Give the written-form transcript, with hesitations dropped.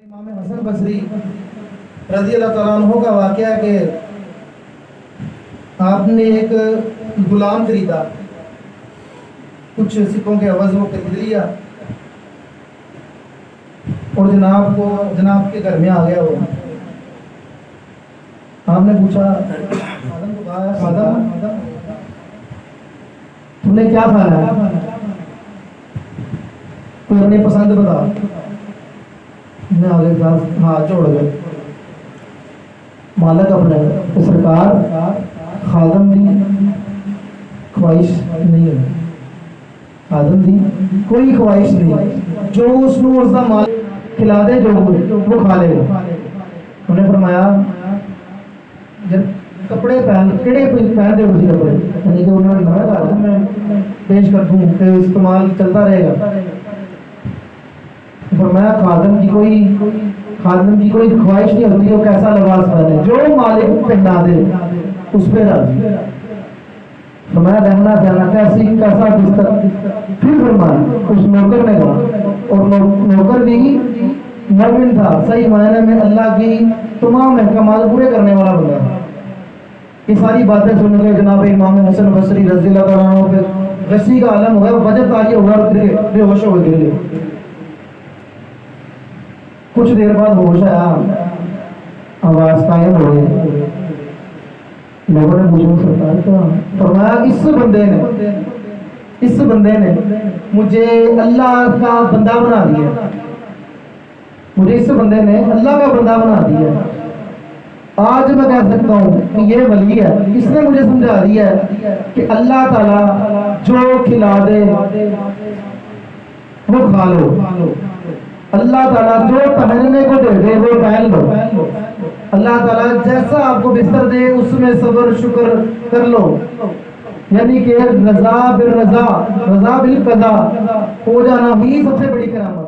امام حسن بصری رضی اللہ تعالیٰ عنہ کا واقعہ ہے کہ آپ نے ایک غلام خریدا، کچھ سکوں کے عوض وہ خرید لیا اور جناب کے گھر میں آ گیا وہ۔ آپ نے پوچھا آدم کو کہا آدم تم نے کیا کھانا ہے؟ تو اپنی پسند بتا۔ میں آگے ہاتھ جوڑ گئے، مالک اپنے کہ سرکار خادم دی خواہش نہیں ہے، خادم دی کوئی خواہش نہیں، جو اس نو اس دا مالک کھلا دے جو وہ کھا لے گا۔ انہوں نے فرمایا جب کپڑے پہن کہڑے پہن دے اسی کپڑے، یعنی کہ انہوں نے کہا میں پیش کر دوں کہ استعمال چلتا رہے گا۔ فرمایا خادم کی کوئی خواہش نہیں ہوتی وہ کیسا لباس پہنے، جو مالک پہنا دے اس پہ راضی۔ فرمایا رہنا کہنا کیسا بستر، پھر فرمایا اس نوکر نے کہا، اور نوکر بھی مومن تھا، صحیح معنی میں اللہ کی تمام احکامات پورے کرنے والا بندہ۔ یہ ساری باتیں سن کے جناب امام حسن بصری رضی اللہ تعالیٰ عنہ پہ غصے کا عالم ہوا، وجہ تاری ہوا اور بے ہوش ہو گئے۔ کچھ دیر بعد ہوش آیا، آواز قائم ہو گئی، لوگوں نے پوچھا سرکار کیا؟ فرمایا اس بندے نے مجھے اللہ کا بندہ بنا دیا، مجھے اس بندے نے اللہ کا بندہ بنا دیا۔ آج میں کہہ سکتا ہوں کہ یہ ولی ہے، اس نے مجھے سمجھا دیا ہے کہ اللہ تعالیٰ جو کھلا دے وہ کھا لو، اللہ تعالیٰ جو پہننے کو دے دے وہ پہن لو، اللہ تعالیٰ جیسا آپ کو بستر دے اس میں صبر شکر کر لو، یعنی کہ رضا بالرضا رضا بالقضا ہو جانا ہی سب سے بڑی کرامت۔